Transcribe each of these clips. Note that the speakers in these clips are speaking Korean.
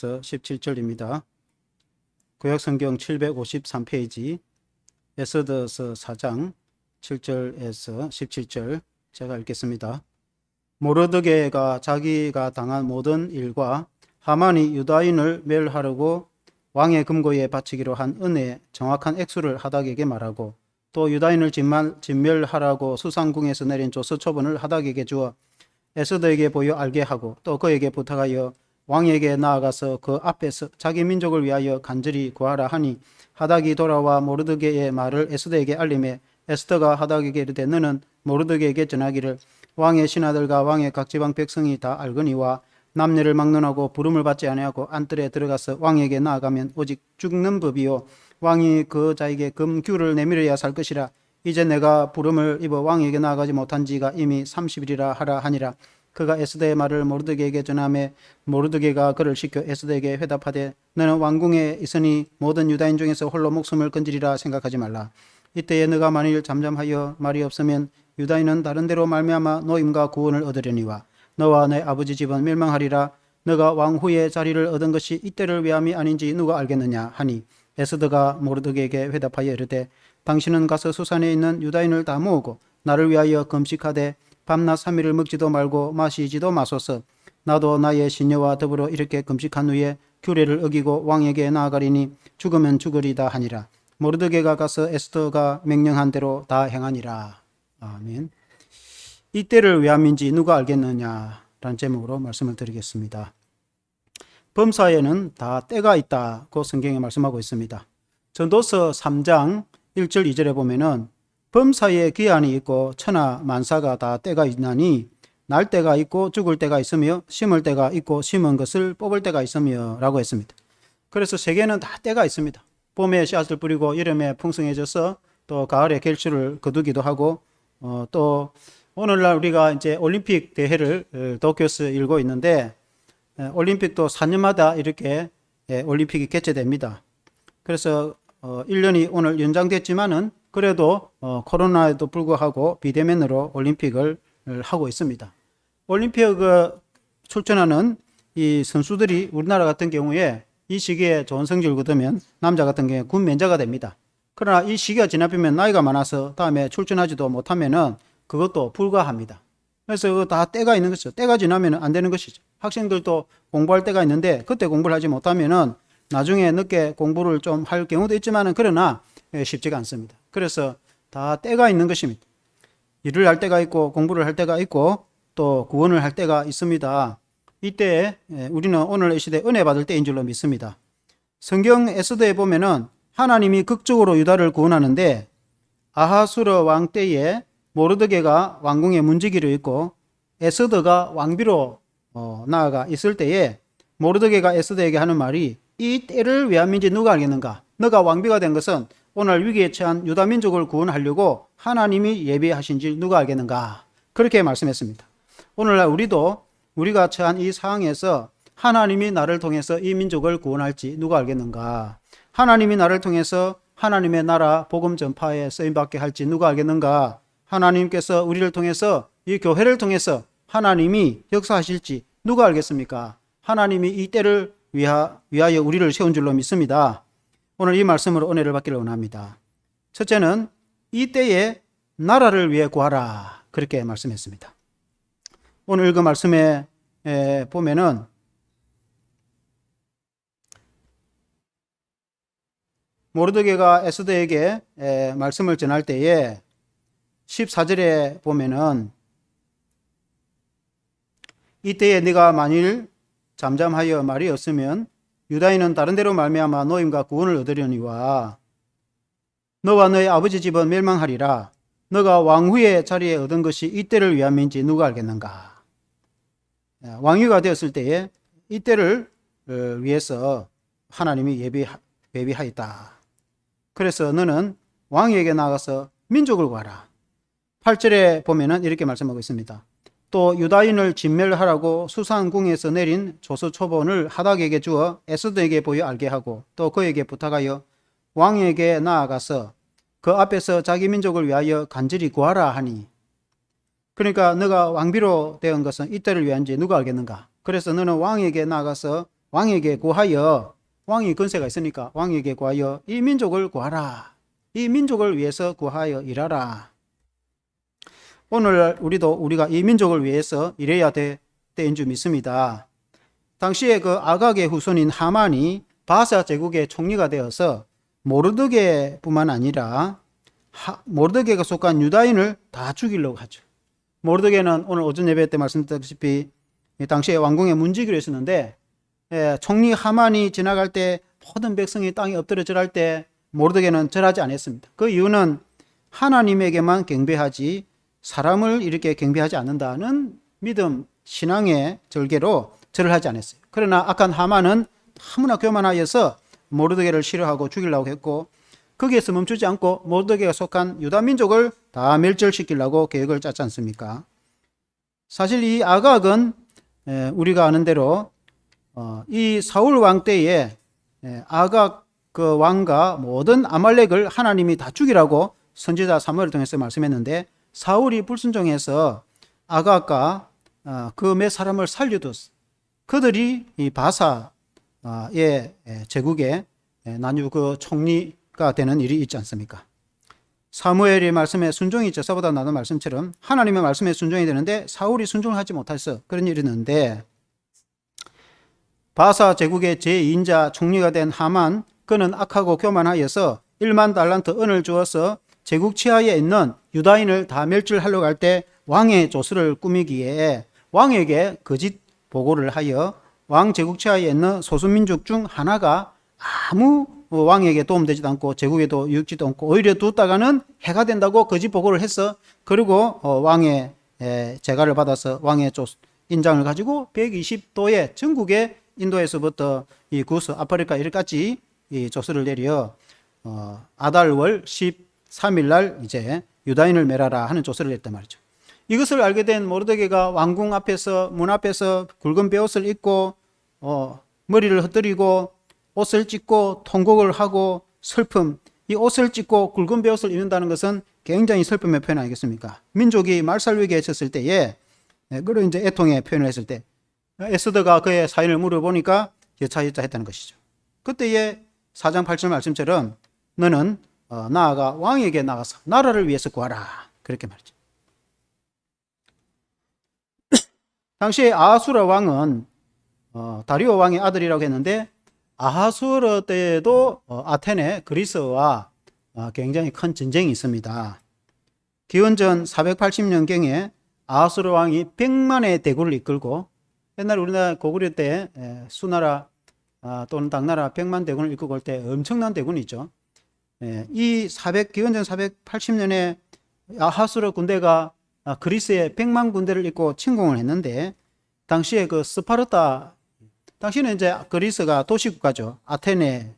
1절에서 17절입니다. 구약성경 753페이지 에스더서 4장 7절에서 17절 제가 읽겠습니다. 모르드게가 자기가 당한 모든 일과 하만이 유다인을 멸하려고 왕의 금고에 바치기로 한 은혜의 정확한 액수를 하닥에게 말하고 또 유다인을 진멸하라고 수상궁에서 내린 조서 초본을 하닥에게 주어 에스더에게 보여 알게 하고 또 그에게 부탁하여 왕에게 나아가서 그 앞에서 자기 민족을 위하여 간절히 구하라 하니 하닥이 돌아와 모르드게의 말을 에스더에게 알림해 에스더가 하닥에게 이르되 너는 모르드게에게 전하기를 왕의 신하들과 왕의 각 지방 백성이 다 알거니와 남녀를 막론하고 부름을 받지 아니하고 안뜰에 들어가서 왕에게 나아가면 오직 죽는 법이요 왕이 그 자에게 금규를 내밀어야 살 것이라. 이제 내가 부름을 입어 왕에게 나아가지 못한 지가 이미 30일이라 하라 하니라. 그가 에스더의 말을 모르드게에게 전하매 모르드게가 그를 시켜 에스더에게 회답하되 너는 왕궁에 있으니 모든 유다인 중에서 홀로 목숨을 건지리라 생각하지 말라. 이때에 너가 만일 잠잠하여 말이 없으면 유다인은 다른 데로 말미암아 노임과 구원을 얻으려니와 너와 내 아버지 집은 멸망하리라. 너가 왕 후의 자리를 얻은 것이 이때를 위함이 아닌지 누가 알겠느냐 하니 에스더가 모르드게에게 회답하여 이르되 당신은 가서 수산에 있는 유다인을 다 모으고 나를 위하여 금식하되 밤낮 3일을 먹지도 말고 마시지도 마소서. 나도 나의 시녀와 더불어 이렇게 금식한 후에 규례를 어기고 왕에게 나아가리니 죽으면 죽으리다 하니라. 모르드게가 가서 에스더가 명령한 대로 다 행하니라. 아멘. 이때를 위함인지 누가 알겠느냐라는 제목으로 말씀을 드리겠습니다. 범사에는 다 때가 있다고 성경에 말씀하고 있습니다. 전도서 3장 1절 2절에 보면은 범사에 기한이 있고 천하 만사가 다 때가 있나니 날 때가 있고 죽을 때가 있으며 심을 때가 있고 심은 것을 뽑을 때가 있으며 라고 했습니다. 그래서 세계는 다 때가 있습니다. 봄에 씨앗을 뿌리고 여름에 풍성해져서 또 가을에 결실을 거두기도 하고 또 오늘날 우리가 이제 올림픽 대회를 도쿄에서 열고 있는데 올림픽도 4년마다 이렇게 올림픽이 개최됩니다. 그래서 1년이 오늘 연장됐지만은 그래도 코로나에도 불구하고 비대면으로 올림픽을 하고 있습니다. 올림픽을 출전하는 이 선수들이 우리나라 같은 경우에 이 시기에 좋은 성적을 거두면 남자 같은 경우에 군 면제가 됩니다. 그러나 이 시기가 지나면 나이가 많아서 다음에 출전하지도 못하면은 그것도 불가합니다. 그래서 다 때가 있는 것이죠. 때가 지나면 안 되는 것이죠. 학생들도 공부할 때가 있는데 그때 공부를 하지 못하면은 나중에 늦게 공부를 좀 할 경우도 있지만은 그러나 쉽지가 않습니다. 그래서 다 때가 있는 것입니다. 일을 할 때가 있고 공부를 할 때가 있고 또 구원을 할 때가 있습니다. 이때 우리는 오늘 이 시대 은혜 받을 때인 줄로 믿습니다. 성경 에스더에 보면은 하나님이 극적으로 유다를 구원하는데 아하수르 왕 때에 모르드게가 왕궁에 문지기로 있고 에스더가 왕비로 나아가 있을 때에 모르드게가 에스더에게 하는 말이 이 때를 위함인지 누가 알겠는가? 너가 왕비가 된 것은 오늘 위기에 처한 유다 민족을 구원하려고 하나님이 예비하신 줄 누가 알겠는가? 그렇게 말씀했습니다. 오늘날 우리가 처한 이 상황에서 하나님이 나를 통해서 이 민족을 구원할지 누가 알겠는가? 하나님이 나를 통해서 하나님의 나라 복음 전파에 쓰임받게 할지 누가 알겠는가? 하나님께서 우리를 통해서 이 교회를 통해서 하나님이 역사하실지 누가 알겠습니까? 하나님이 이 때를 위하여 우리를 세운 줄로 믿습니다. 오늘 이 말씀으로 은혜를 받기를 원합니다. 첫째는 이 때에 나라를 위해 구하라 그렇게 말씀했습니다. 오늘 읽은 말씀에 보면은 모르드게가 에스더에게 말씀을 전할 때에 14절에 보면은 이때에 네가 만일 잠잠하여 말이 없으면 유다인은 다른 데로 말미암아 노임과 구원을 얻으려니와 너와 너의 아버지 집은 멸망하리라. 너가 왕후의 자리에 얻은 것이 이때를 위함인지 누가 알겠는가? 왕위가 되었을 때에 이때를 위해서 하나님이 예비하였다. 그래서 너는 왕에게 나가서 민족을 구하라. 8절에 보면은 이렇게 말씀하고 있습니다. 또 유다인을 진멸하라고 수산궁에서 내린 조서 초본을 하닥에게 주어 에스더에게 보여 알게 하고 또 그에게 부탁하여 왕에게 나아가서 그 앞에서 자기 민족을 위하여 간절히 구하라 하니 그러니까 너가 왕비로 되은 것은 이때를 위한지 누가 알겠는가? 그래서 너는 왕에게 나아가서 왕에게 구하여, 왕이 근세가 있으니까 왕에게 구하여 이 민족을 구하라. 이 민족을 위해서 구하여 일하라. 오늘 우리가 이 민족을 위해서 일해야 될 때인 줄 믿습니다. 당시에 그 아각의 후손인 하만이 바사 제국의 총리가 되어서 모르드게뿐만 아니라 모르드게가 속한 유다인을 다 죽이려고 하죠. 모르드게는 오늘 오전 예배 때 말씀드렸다시피 당시에 왕궁에 문지기로 했었는데, 총리 하만이 지나갈 때 모든 백성이 땅에 엎드려 절할 때 모르드게는 절하지 않았습니다. 그 이유는 하나님에게만 경배하지 사람을 이렇게 경배하지 않는다는 믿음, 신앙의 절개로 절을 하지 않았어요. 그러나 악한 하만은 너무나 교만하여서 모르드게를 싫어하고 죽이려고 했고, 거기에서 멈추지 않고 모르드게가 속한 유다 민족을 다 멸절시키려고 계획을 짰지 않습니까? 사실 이 아각은 우리가 아는 대로 이 사울 왕 때에 아각 그 왕과 모든 아말렉을 하나님이 다 죽이라고 선지자 사무엘을 통해서 말씀했는데, 사울이 불순종해서 아각과 그 몇 사람을 살려뒀어. 그들이 이 바사의 제국에 나뉘고 그 총리가 되는 일이 있지 않습니까? 사무엘의 말씀에 순종이 제사보다 나는 말씀처럼 하나님의 말씀에 순종이 되는데 사울이 순종을 하지 못해서 그런 일이 있는데, 바사 제국의 제2인자 총리가 된 하만, 그는 악하고 교만하여서 1만 달란트 은을 주어서 제국 치하에 있는 유다인을 다 멸절하려고 할 때 왕의 조서를 꾸미기에 왕에게 거짓 보고를 하여 왕 제국 치하에 있는 소수민족 중 하나가 아무 왕에게 도움되지도 않고 제국에도 유익지도 않고 오히려 두다가는 해가 된다고 거짓 보고를 했어. 그리고 왕의 재가를 받아서 왕의 인장을 가지고 120도의 전국에 인도에서부터 이 구스 아프리카 이렇게까지 이 조서를 내려 아달월 13일 날 이제 유다인을 멸하라 하는 조서를 냈단 말이죠. 이것을 알게 된 모르드게가 왕궁 앞에서 문 앞에서 굵은 베옷을 입고 머리를 흩뜨리고 옷을 찢고 통곡을 하고 슬픔, 이 옷을 찢고 굵은 베옷을 입는다는 것은 굉장히 슬픔의 표현 아니겠습니까? 민족이 말살위기에 있었을 때에 그런 이제 애통의 표현을 했을 때 에스더가 그의 사인을 물어보니까 여차여차 했다는 것이죠. 그때의 4장 8절 말씀처럼 너는 나아가 왕에게 나가서 나라를 위해서 구하라. 그렇게 말이죠. 당시에 아하수라 왕은 다리오 왕의 아들이라고 했는데, 아하수르 때에도 아테네 그리스와 굉장히 큰 전쟁이 있습니다. 기원전 480년경에 아하수르 왕이 100만의 대군을 이끌고, 옛날 우리나라 고구려 때 수나라 또는 당나라 100만 대군을 이끌고 올 때 엄청난 대군이 있죠. 이 기원전 480년에 아하수르 군대가 그리스의 100만 군대를 이끌고 침공을 했는데, 당시에 그 스파르타, 당시는 이제 그리스가 도시국가죠. 아테네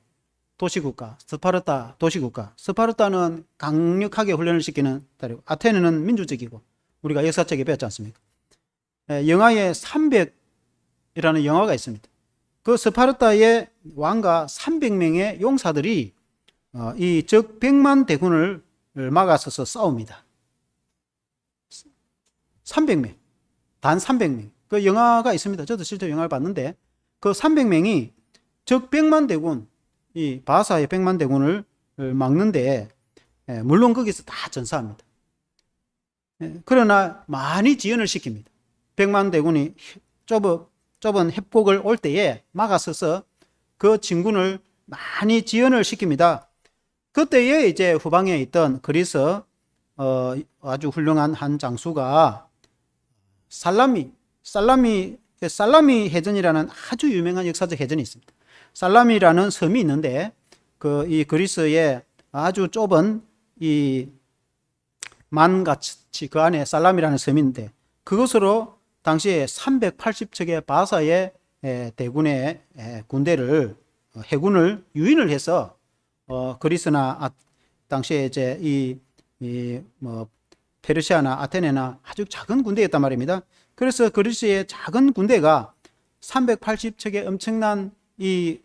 도시국가, 스파르타 도시국가. 스파르타는 강력하게 훈련을 시키는 나라고, 아테네는 민주적이고, 우리가 역사책에 배웠지 않습니까? 영화에 300이라는 영화가 있습니다. 그 스파르타의 왕과 300명의 용사들이 이 적 100만 대군을 막아서서 싸웁니다. 300명, 단 300명. 그 영화가 있습니다. 저도 실제 영화를 봤는데, 그 300명이 적 100만 대군, 이 바사의 100만 대군을 막는데, 물론 거기서 다 전사합니다. 그러나 많이 지연을 시킵니다. 100만 대군이 좁은 협곡을 올 때에 막아서서 그 진군을 많이 지연을 시킵니다. 그때에 이제 후방에 있던 그리스 아주 훌륭한 한 장수가 살라미 해전이라는 아주 유명한 역사적 해전이 있습니다. 살라미라는 섬이 있는데, 이 그리스의 아주 좁은 이 만같이 그 안에 살라미라는 섬이 있는데, 그것으로 당시에 380척의 바사의 대군의 군대를 해군을 유인을 해서 그리스나 당시에 이제 뭐 페르시아나 아테네나 아주 작은 군대였단 말입니다. 그래서 그리스의 작은 군대가 380척의 엄청난 이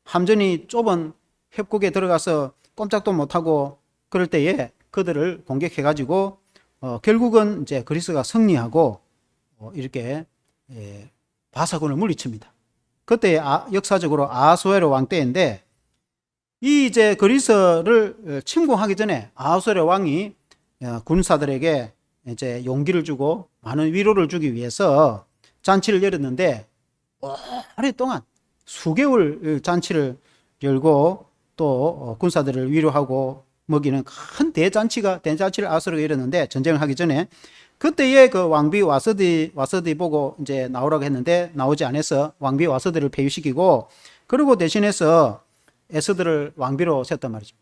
함전이 좁은 협곡에 들어가서 꼼짝도 못하고 그럴 때에 그들을 공격해가지고 결국은 이제 그리스가 승리하고 이렇게 바사군을 물리칩니다. 그때 역사적으로 아하수에로 왕 때인데, 이 이제 그리스를 침공하기 전에 아하수에로 왕이 군사들에게 이제 용기를 주고 많은 위로를 주기 위해서 잔치를 열었는데, 오랫동안 수개월 잔치를 열고 또 군사들을 위로하고 먹이는 큰 대잔치를 아하수에로가 열었는데, 전쟁을 하기 전에 그때에 그 왕비 와서디 보고 이제 나오라고 했는데 나오지 않아서 왕비 와서디를 폐위시키고, 그리고 대신해서 에스더를 왕비로 세웠단 말이죠.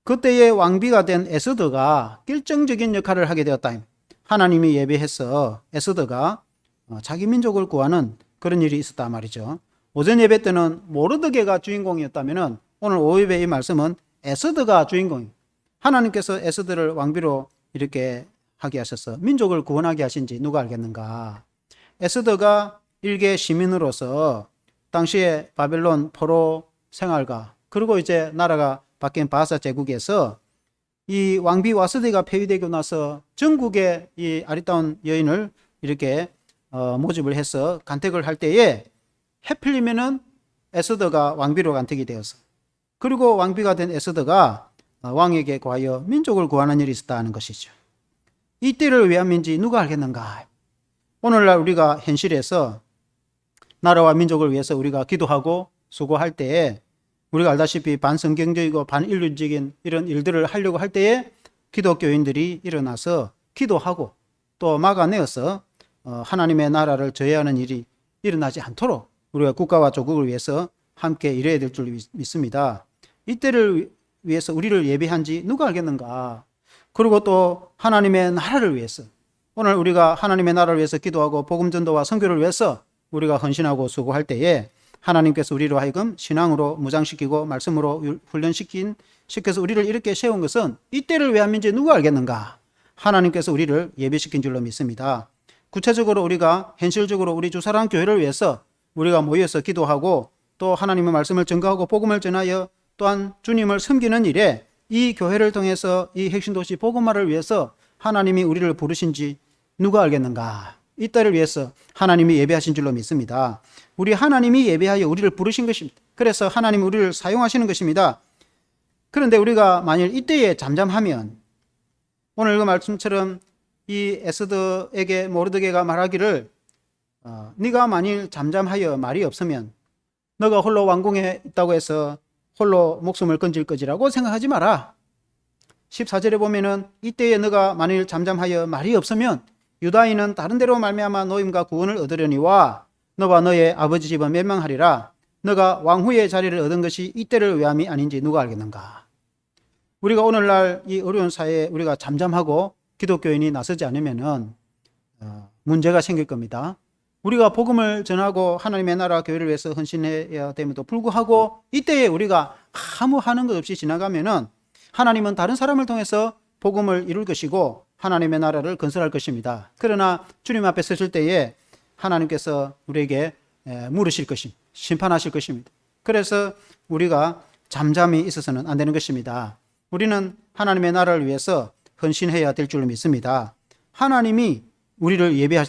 그때의 왕비가 된 에스더가 결정적인 역할을 하게 되었다. 하나님이 예배해서 에스더가 자기 민족을 구하는 그런 일이 있었단 말이죠. 오전 예배 때는 모르드게가 주인공이었다면 오늘 오후 예배 이 말씀은 에스더가 주인공이에요. 하나님께서 에스더를 왕비로 이렇게 하게 하셔서 민족을 구원하게 하신지 누가 알겠는가. 에스더가 일개 시민으로서 당시에 바벨론 포로 생활과, 그리고 이제 나라가 바뀐 바사 제국에서 이 왕비 와스디가 폐위되고 나서 전국의 이 아리따운 여인을 이렇게 모집을 해서 간택을 할 때에 해필이면은 에스더가 왕비로 간택이 되어서, 그리고 왕비가 된 에스더가 왕에게 구하여 민족을 구하는 일이 있었다는 것이죠. 이때를 왜 함인지 누가 알겠는가. 오늘날 우리가 현실에서 나라와 민족을 위해서 우리가 기도하고 수고할 때에, 우리가 알다시피 반성경적이고 반인륜적인 이런 일들을 하려고 할 때에 기독교인들이 일어나서 기도하고 또 막아내어서 하나님의 나라를 저해하는 일이 일어나지 않도록 우리가 국가와 조국을 위해서 함께 일해야 될 줄 믿습니다. 이때를 위해서 우리를 예비한지 누가 알겠는가. 그리고 또 하나님의 나라를 위해서, 오늘 우리가 하나님의 나라를 위해서 기도하고 복음 전도와 선교를 위해서 우리가 헌신하고 수고할 때에 하나님께서 우리로 하여금 신앙으로 무장시키고 말씀으로 훈련시켜서 우리를 이렇게 세운 것은 이때를 왜 함인지 누가 알겠는가. 하나님께서 우리를 예비시킨 줄로 믿습니다. 구체적으로 우리가 현실적으로 우리 주사랑 교회를 위해서 우리가 모여서 기도하고 또 하나님의 말씀을 증거하고 복음을 전하여 또한 주님을 섬기는 일에, 이 교회를 통해서 이 핵심도시 복음화를 위해서 하나님이 우리를 부르신지 누가 알겠는가. 이때를 위해서 하나님이 예배하신 줄로 믿습니다. 우리 하나님이 예배하여 우리를 부르신 것입니다. 그래서 하나님이 우리를 사용하시는 것입니다. 그런데 우리가 만일 이때에 잠잠하면, 오늘 그 말씀처럼 이 에스더에게 모르드게가 말하기를 네가 만일 잠잠하여 말이 없으면 너가 홀로 왕궁에 있다고 해서 홀로 목숨을 건질 것이라고 생각하지 마라. 14절에 보면은 이때에 너가 만일 잠잠하여 말이 없으면 유다인은 다른 데로 말미암아 노임과 구원을 얻으려니와 너와 너의 아버지 집은 멸망하리라. 너가 왕후의 자리를 얻은 것이 이때를 위함이 아닌지 누가 알겠는가. 우리가 오늘날 이 어려운 사회에 우리가 잠잠하고 기독교인이 나서지 않으면은 문제가 생길 겁니다. 우리가 복음을 전하고 하나님의 나라 교회를 위해서 헌신해야 됨에도 불구하고 이때에 우리가 아무 하는 것 없이 지나가면은 하나님은 다른 사람을 통해서 복음을 이룰 것이고 하나님의 나라를 건설할 것입니다. 그러나 주님 앞에 서실 때에 하나님께서 우리에게 물으실 것입니다. 심판하실 것입니다. 그래서 우리가 잠잠히 있어서는 안 되는 것입니다. 우리는 하나님의 나라를 위해서 헌신해야 될 줄 믿습니다. 하나님이 우리를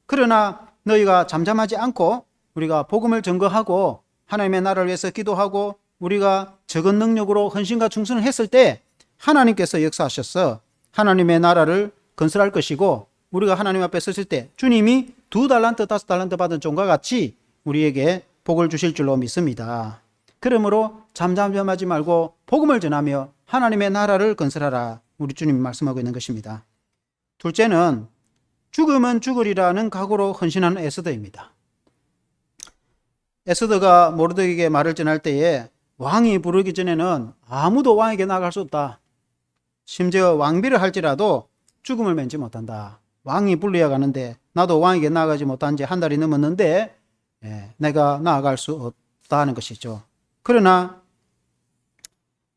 그러나 너희가 잠잠하지 않고 우리가 복음을 증거하고 하나님의 나라를 위해서 기도하고 우리가 적은 능력으로 헌신과 충성을 했을 때 하나님께서 역사하셔서 하나님의 나라를 건설할 것이고, 우리가 하나님 앞에 섰을 때 주님이 2달란트 5달란트 받은 종과 같이 우리에게 복을 주실 줄로 믿습니다. 그러므로 잠잠하지 말고 복음을 전하며 하나님의 나라를 건설하라, 우리 주님이 말씀하고 있는 것입니다. 둘째는 죽으면 죽으리라는 각오로 헌신하는 에스더입니다. 에스더가 모르드게에게 말을 전할 때에 왕이 부르기 전에는 아무도 왕에게 나아갈 수 없다. 심지어 왕비를 할지라도 죽음을 면치 못한다. 왕이 불러야 가는데 나도 왕에게 나아가지 못한 지 한 달이 넘었는데 내가 나아갈 수 없다는 것이죠. 그러나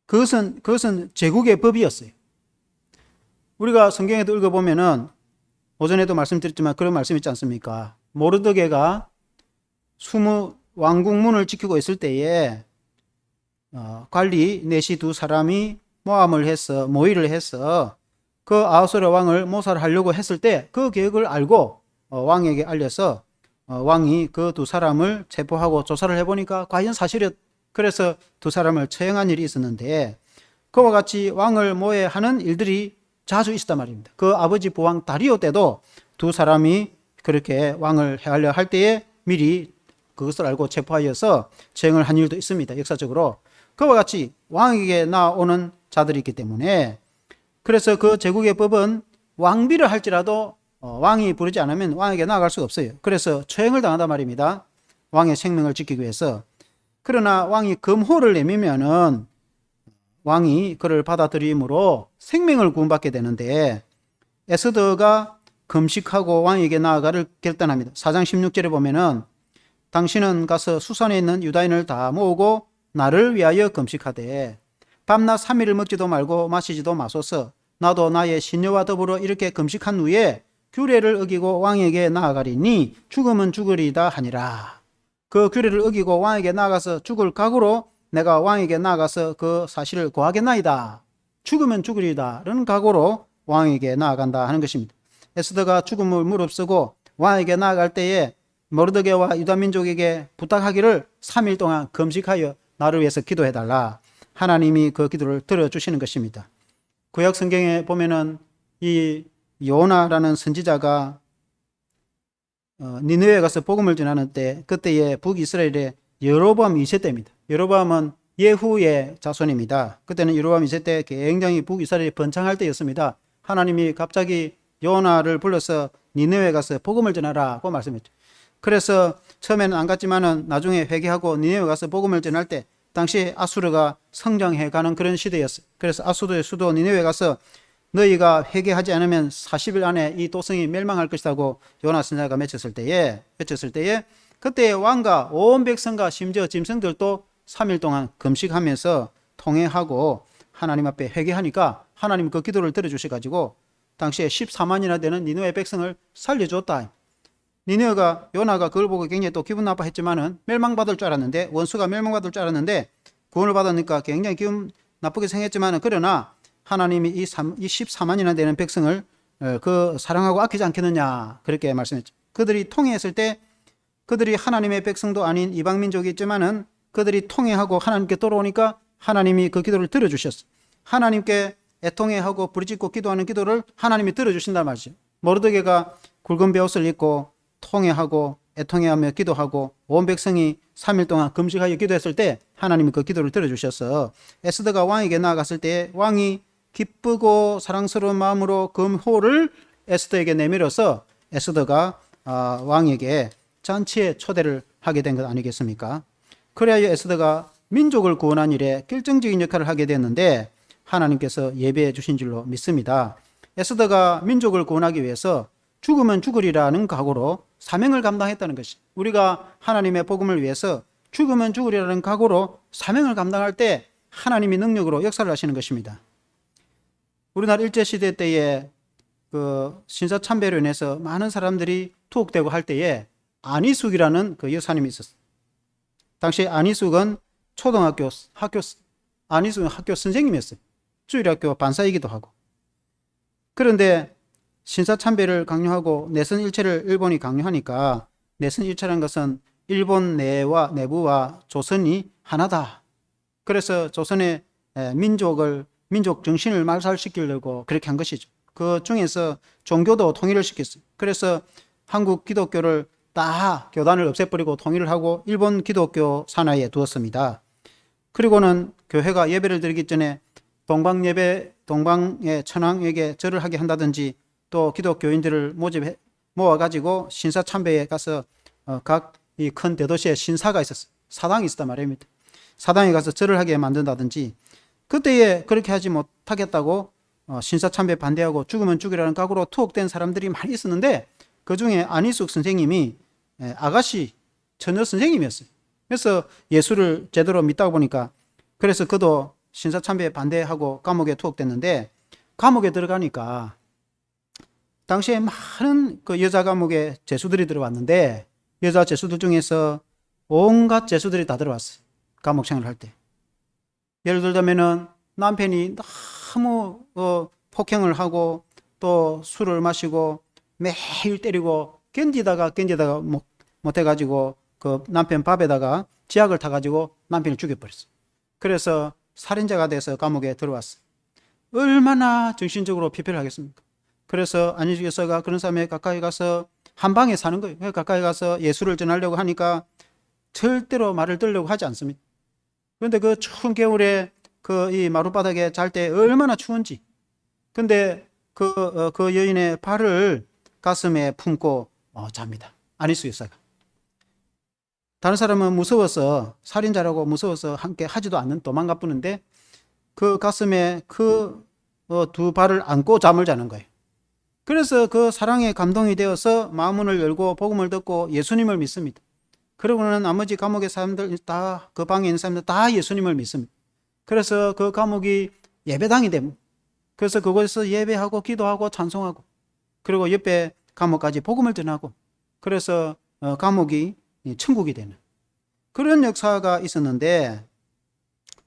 그것은 제국의 법이었어요. 우리가 성경에도 읽어보면은 오전에도 말씀드렸지만 그런 말씀 있지 않습니까? 모르드게가 왕궁 문을 지키고 있을 때에 관리 내시 두 사람이 모의를 해서 그 아하수에로 왕을 모살하려고 했을 때 그 계획을 알고 왕에게 알려서 왕이 그 두 사람을 체포하고 조사를 해보니까 과연 사실이었. 그래서 두 사람을 처형한 일이 있었는데, 그와 같이 왕을 모해하는 일들이 자주 있었단 말입니다. 그 아버지 부왕 다리오 때도 두 사람이 그렇게 왕을 해하려 할 때에 미리 그것을 알고 체포하여서 처형을 한 일도 있습니다. 역사적으로. 그와 같이 왕에게 나오는 자들이 있기 때문에, 그래서 그 제국의 법은 왕비를 할지라도 왕이 부르지 않으면 왕에게 나아갈 수가 없어요. 그래서 처형을 당한단 말입니다. 왕의 생명을 지키기 위해서. 그러나 왕이 금호를 내미면은 왕이 그를 받아들임으로 생명을 구원받게 되는데, 에스더가 금식하고 왕에게 나아가를 결단합니다. 4장 16절에 보면은 당신은 가서 수산에 있는 유다인을 다 모으고 나를 위하여 금식하되 밤낮 3일을 먹지도 말고 마시지도 마소서. 나도 나의 신녀와 더불어 이렇게 금식한 후에 규례를 어기고 왕에게 나아가리니 죽으면 죽으리다 하니라. 그 규례를 어기고 왕에게 나아가서 죽을 각오로 내가 왕에게 나아가서 그 사실을 고하겠나이다. 죽으면 죽으리다 라는 각오로 왕에게 나아간다 하는 것입니다. 에스더가 죽음을 무릅쓰고 왕에게 나아갈 때에 모르드게와 유다 민족에게 부탁하기를 3일 동안 금식하여 나를 위해서 기도해달라. 하나님이 그 기도를 들어주시는 것입니다. 구약 성경에 보면은 이 요나라는 선지자가 니느웨에 가서 복음을 전하는 때, 그때의 북이스라엘의 여로보암 2세 때입니다. 여로보암은 예후의 자손입니다. 그때는 여로보암 2세 때 굉장히 북이스라엘이 번창할 때였습니다. 하나님이 갑자기 요나를 불러서 니느웨에 가서 복음을 전하라고 말씀했죠. 그래서 처음에는 안 갔지만은 나중에 회개하고 니느웨에 가서 복음을 전할 때, 당시 아수르가 성장해가는 그런 시대였어요. 그래서 아수르의 수도 니느웨에 가서 너희가 회개하지 않으면 40일 안에 이 도성이 멸망할 것이라고 요나 선지자가 외쳤을 때에 그때 왕과 온 백성과 심지어 짐승들도 3일 동안 금식하면서 통회하고 하나님 앞에 회개하니까 하나님 그 기도를 들어주셔가지고 당시에 14만이나 되는 니느웨 백성을 살려줬다. 니느웨가 요나가 그걸 보고 굉장히 또 기분 나빠했지만은 멸망받을 줄 알았는데, 원수가 멸망받을 줄 알았는데 구원을 받으니까 굉장히 기분 나쁘게 생겼지만은, 그러나 하나님이 이 14만이나 되는 백성을 그 사랑하고 아끼지 않겠느냐 그렇게 말씀했죠. 그들이 통회했을 때 그들이 하나님의 백성도 아닌 이방민족이 있지만은 그들이 통회하고 하나님께 돌아오니까 하나님이 그 기도를 들어주셨어요. 하나님께 애통해하고 부르짖고 기도하는 기도를 하나님이 들어주신단 말이죠. 모르드게가 굵은 베옷을 입고 통회하고 애통해하며 기도하고 온 백성이 3일 동안 금식하여 기도했을 때 하나님이 그 기도를 들어주셔서 에스더가 왕에게 나아갔을 때 왕이 기쁘고 사랑스러운 마음으로 금호를 에스더에게 내밀어서 에스더가 왕에게 잔치에 초대를 하게 된 것 아니겠습니까? 그래야 에스더가 민족을 구원한 일에 결정적인 역할을 하게 됐는데 하나님께서 예배해 주신 줄로 믿습니다. 에스더가 민족을 구원하기 위해서 죽으면 죽으리라는 각오로 사명을 감당했다는 것이, 우리가 하나님의 복음을 위해서 죽으면 죽으리라는 각오로 사명을 감당할 때 하나님이 능력으로 역사를 하시는 것입니다. 우리나라 일제시대 때에 그 신사참배로 인해서 많은 사람들이 투옥되고 할 때에 안희숙이라는 그 여사님이 있었어요. 당시 안희숙은 안희숙은 학교 선생님이었어요. 주일학교 반사이기도 하고. 그런데 신사참배를 강요하고 내선일체를 일본이 강요하니까, 내선일체라는 것은 일본 내와 내부와 조선이 하나다. 그래서 조선의 민족 정신을 말살시키려고 그렇게 한 것이죠. 그 중에서 종교도 통일을 시켰어요. 그래서 한국 기독교를 다 교단을 없애버리고 통일을 하고 일본 기독교 산하에 두었습니다. 그리고는 교회가 예배를 드리기 전에 동방의 천황에게 절을 하게 한다든지, 또 기독교인들을 모아가지고 신사참배에 가서 각 이 큰 대도시에 신사가 있었어요. 사당이 있었단 말입니다. 사당에 가서 절을 하게 만든다든지, 그때에 그렇게 하지 못하겠다고 신사참배 반대하고 죽으면 죽이라는 각오로 투옥된 사람들이 많이 있었는데, 그 중에 안희숙 선생님이 아가씨 처녀 선생님이었어요. 그래서 예수를 제대로 믿다 보니까, 그래서 그도 신사참배에 반대하고 감옥에 투옥됐는데, 감옥에 들어가니까 당시에 많은 그 여자 감옥에 죄수들이 들어왔는데, 여자 죄수들 중에서 온갖 죄수들이 다 들어왔어요. 감옥 생활을 할 때. 예를 들자면은 남편이 너무 폭행을 하고 또 술을 마시고 매일 때리고 견디다가 못해가지고 그 남편 밥에다가 지약을 타가지고 남편을 죽여버렸어. 그래서 살인자가 돼서 감옥에 들어왔어. 얼마나 정신적으로 피폐하겠습니까? 그래서 안희주 여사가 그런 사람에 가까이 가서 한 방에 사는 거예요. 가까이 가서 예수를 전하려고 하니까 절대로 말을 들으려고 하지 않습니다. 그런데 그 추운 겨울에 그 이 마룻바닥에 잘 때 얼마나 추운지. 근데 그 여인의 발을 가슴에 품고 잡니다. 안희수 여사가. 다른 사람은 무서워서, 살인자라고 무서워서 함께 하지도 않는 도망가 뿌는데 그 가슴에 그 두 발을 안고 잠을 자는 거예요. 그래서 그 사랑에 감동이 되어서 마음문을 열고 복음을 듣고 예수님을 믿습니다. 그러고는 나머지 감옥의 사람들 다, 그 방에 있는 사람들 다 예수님을 믿습니다. 그래서 그 감옥이 예배당이 됩니다. 그래서 그곳에서 예배하고 기도하고 찬송하고, 그리고 옆에 감옥까지 복음을 전하고, 그래서 감옥이 천국이 되는 그런 역사가 있었는데,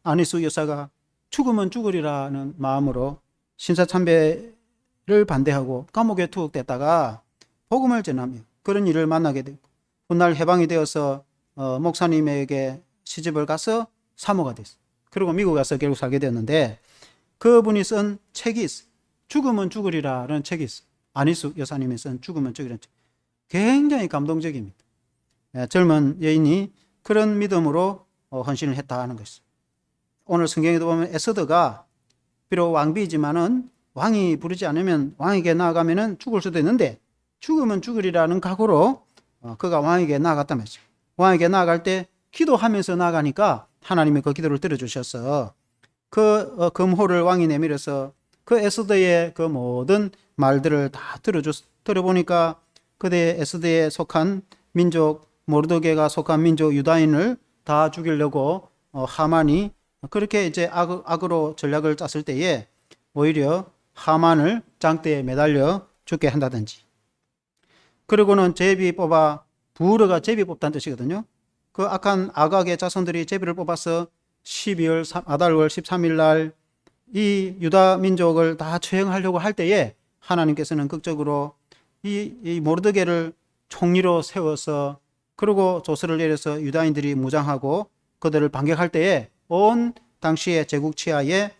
안희수 여사가 죽으면 죽으리라는 마음으로 신사참배를 반대하고 감옥에 투옥됐다가 복음을 전하며 그런 일을 만나게 되고, 훗날 해방이 되어서 목사님에게 시집을 가서 사모가 됐어요. 그리고 미국 가서 결국 살게 되었는데, 그분이 쓴 책이 있어요. 죽으면 죽으리라는 책이 있어요. 안희수 여사님이 쓴 죽으면 죽으리라는 책. 굉장히 감동적입니다. 젊은 여인이 그런 믿음으로 헌신을 했다 하는 것이죠. 오늘 성경에도 보면 에스더가 비록 왕비이지만은 왕이 부르지 않으면 왕에게 나아가면은 죽을 수도 있는데 죽으면 죽으리라는 각오로 그가 왕에게 나아갔단 말이죠. 왕에게 나아갈 때 기도하면서 나아가니까 하나님이 그 기도를 들어주셔서 그 금호를 왕이 내밀어서 그 에스더의 그 모든 말들을 다 들어보니까 그대 에스더에 속한 민족, 모르드게가 속한 민족 유다인을 다 죽이려고 하만이 그렇게 이제 악으로 전략을 짰을 때에 오히려 하만을 장대에 매달려 죽게 한다든지, 그리고는 제비 뽑아, 부르가 제비 뽑다는 뜻이거든요. 그 악한 아각의 자손들이 제비를 뽑아서 12월 아달월 13일 날 이 유다 민족을 다 처형하려고 할 때에 하나님께서는 극적으로 이 모르드게를 총리로 세워서, 그리고 조서를 내려서 유다인들이 무장하고 그들을 반격할 때에 온 당시의 제국 치하의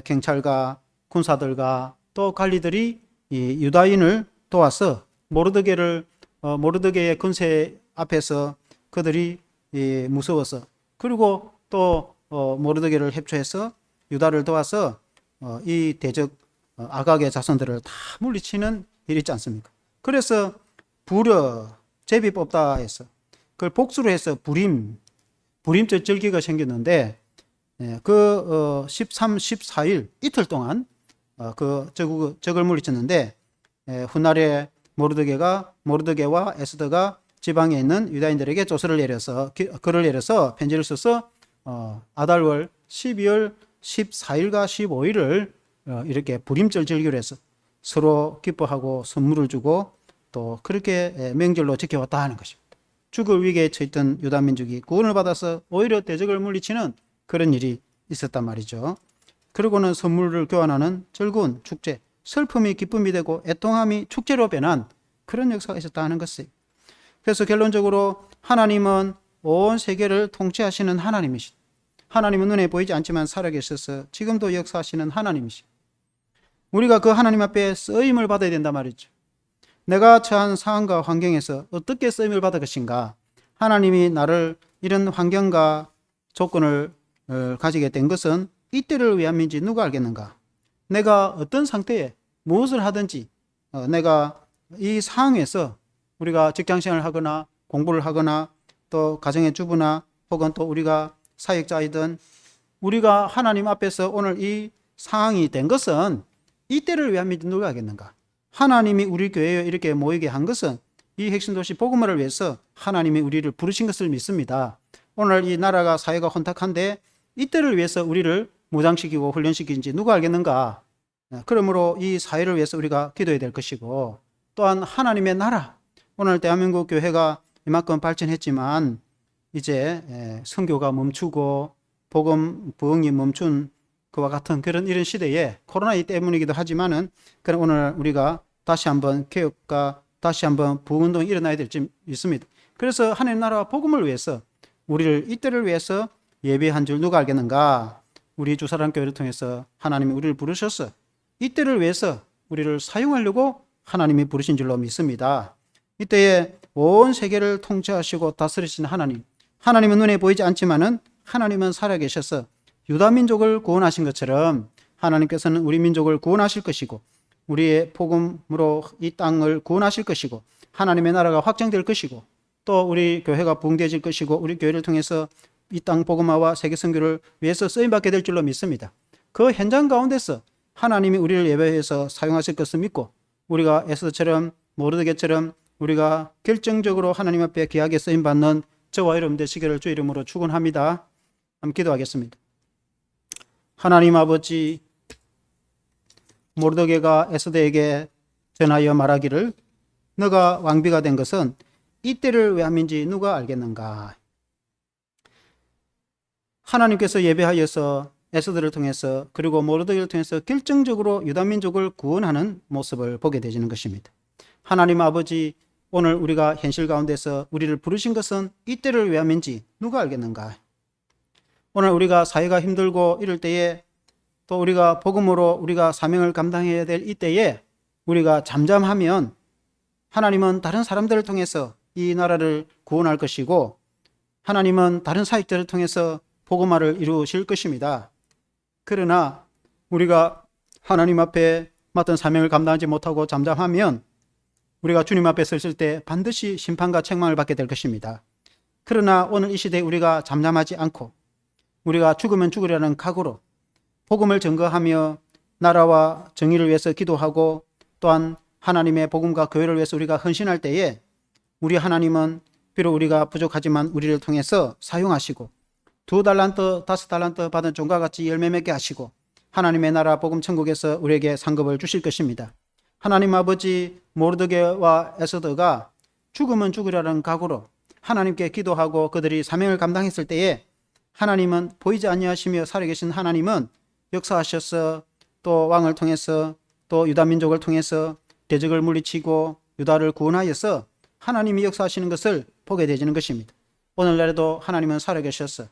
경찰과 군사들과 또 관리들이 이 유다인을 도와서 모르드게의 근세 앞에서 그들이 무서워서, 그리고 또 모르드게를 협조해서 유다를 도와서 이 대적 아각의 자손들을 다 물리치는 일이 있지 않습니까? 그래서 제비 뽑다 해서 그걸 복수로 해서 불임절 절기가 생겼는데, 그 13, 14일 이틀 동안 그 적을 물리쳤는데, 훗날에 모르드게와 에스더가 지방에 있는 유다인들에게 조서를 내려서 글을 내려서 편지를 써서 아달월 12월 14일과 15일을 이렇게 불임절 절기로 해서 서로 기뻐하고 선물을 주고 또 그렇게 명절로 지켜왔다 하는 것입니다. 죽을 위기에 처했던 유다 민족이 구원을 받아서 오히려 대적을 물리치는 그런 일이 있었단 말이죠. 그리고는 선물을 교환하는 즐거운 축제, 슬픔이 기쁨이 되고 애통함이 축제로 변한 그런 역사가 있었다 하는 것이에요. 그래서 결론적으로 하나님은 온 세계를 통치하시는 하나님이시다. 하나님은 눈에 보이지 않지만 살아계셔서 지금도 역사하시는 하나님이시다. 우리가 그 하나님 앞에 쓰임을 받아야 된단 말이죠. 내가 처한 상황과 환경에서 어떻게 쓰임을 받을 것인가? 하나님이 나를 이런 환경과 조건을 가지게 된 것은 이때를 위함인지 누가 알겠는가? 내가 어떤 상태에 무엇을 하든지 내가 이 상황에서, 우리가 직장생활을 하거나 공부를 하거나 또 가정의 주부나 혹은 또 우리가 사역자이든, 우리가 하나님 앞에서 오늘 이 상황이 된 것은 이때를 위함인지 누가 알겠는가? 하나님이 우리 교회에 이렇게 모이게 한 것은 이 핵심도시 복음화를 위해서 하나님이 우리를 부르신 것을 믿습니다. 오늘 이 나라가 사회가 혼탁한데 이때를 위해서 우리를 무장시키고 훈련시키는지 누가 알겠는가? 그러므로 이 사회를 위해서 우리가 기도해야 될 것이고, 또한 하나님의 나라, 오늘 대한민국 교회가 이만큼 발전했지만 이제 선교가 멈추고 복음 부흥이 멈춘 그와 같은 이런 시대에 코로나 때문이기도 하지만은, 그럼 오늘 우리가 다시 한번 개혁과 다시 한번 부흥운동이 일어나야 될지 믿습니다. 그래서 하나님 나라와 복음을 위해서 우리를 이때를 위해서 예비한 줄 누가 알겠는가? 우리 주사랑 교회를 통해서 하나님이 우리를 부르셔서 이때를 위해서 우리를 사용하려고 하나님이 부르신 줄로 믿습니다. 이때에 온 세계를 통치하시고 다스리신 하나님, 하나님은 눈에 보이지 않지만은 하나님은 살아계셔서 유다 민족을 구원하신 것처럼 하나님께서는 우리 민족을 구원하실 것이고 우리의 복음으로 이 땅을 구원하실 것이고 하나님의 나라가 확장될 것이고 또 우리 교회가 부흥되어질 것이고 우리 교회를 통해서 이 땅 복음화와 세계 선교를 위해서 쓰임받게 될 줄로 믿습니다. 그 현장 가운데서 하나님이 우리를 예배해서 사용하실 것을 믿고 우리가 에스더처럼 모르드게처럼 우리가 결정적으로 하나님 앞에 귀하게 쓰임받는 저와 여러분 되시기를 주 이름으로 축원합니다. 함께 기도하겠습니다. 하나님 아버지, 모르드게가 에스더에게 전하여 말하기를 너가 왕비가 된 것은 이때를 위함인지 누가 알겠는가? 하나님께서 예배하여서 에스더를 통해서 그리고 모르드게를 통해서 결정적으로 유다 민족을 구원하는 모습을 보게 되시는 것입니다. 하나님 아버지, 오늘 우리가 현실 가운데서 우리를 부르신 것은 이때를 위함인지 누가 알겠는가? 오늘 우리가 사회가 힘들고 이럴 때에 또 우리가 복음으로 우리가 사명을 감당해야 될 이때에 우리가 잠잠하면 하나님은 다른 사람들을 통해서 이 나라를 구원할 것이고 하나님은 다른 사역자를 통해서 복음화를 이루실 것입니다. 그러나 우리가 하나님 앞에 맡은 사명을 감당하지 못하고 잠잠하면 우리가 주님 앞에 섰을 때 반드시 심판과 책망을 받게 될 것입니다. 그러나 오늘 이 시대에 우리가 잠잠하지 않고 우리가 죽으면 죽으려는 각오로 복음을 증거하며 나라와 정의를 위해서 기도하고 또한 하나님의 복음과 교회를 위해서 우리가 헌신할 때에 우리 하나님은 비록 우리가 부족하지만 우리를 통해서 사용하시고 2달란트, 5달란트 받은 종과 같이 열매 맺게 하시고 하나님의 나라 복음 천국에서 우리에게 상급을 주실 것입니다. 하나님 아버지, 모르드게와 에스더가 죽으면 죽으려는 각오로 하나님께 기도하고 그들이 사명을 감당했을 때에 하나님은 보이지 아니하시며 살아계신 하나님은 역사하셔서 또 왕을 통해서 또 유다 민족을 통해서 대적을 물리치고 유다를 구원하여서 하나님이 역사하시는 것을 보게 되는 것입니다. 오늘날에도 하나님은 살아계셔서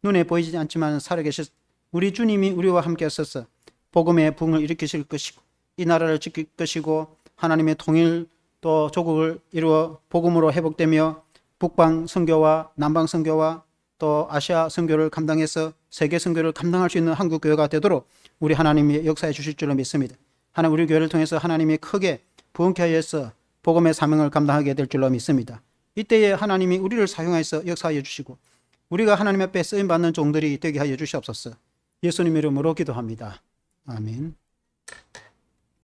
눈에 보이지 않지만 살아계셔서 우리 주님이 우리와 함께 하셔서 복음의 부흥을 일으키실 것이고 이 나라를 지킬 것이고 하나님의 통일 또 조국을 이루어 복음으로 회복되며 북방 선교와 남방 선교와 또 아시아 선교를 감당해서 세계 선교를 감당할 수 있는 한국 교회가 되도록 우리 하나님이 역사해 주실 줄로 믿습니다. 하나님 우리 교회를 통해서 하나님이 크게 부흥케 하여서 복음의 사명을 감당하게 될 줄로 믿습니다. 이때에 하나님이 우리를 사용하여서 역사하여 주시고 우리가 하나님 앞에 쓰임받는 종들이 되게 하여 주시옵소서. 예수님 이름으로 기도합니다. 아멘.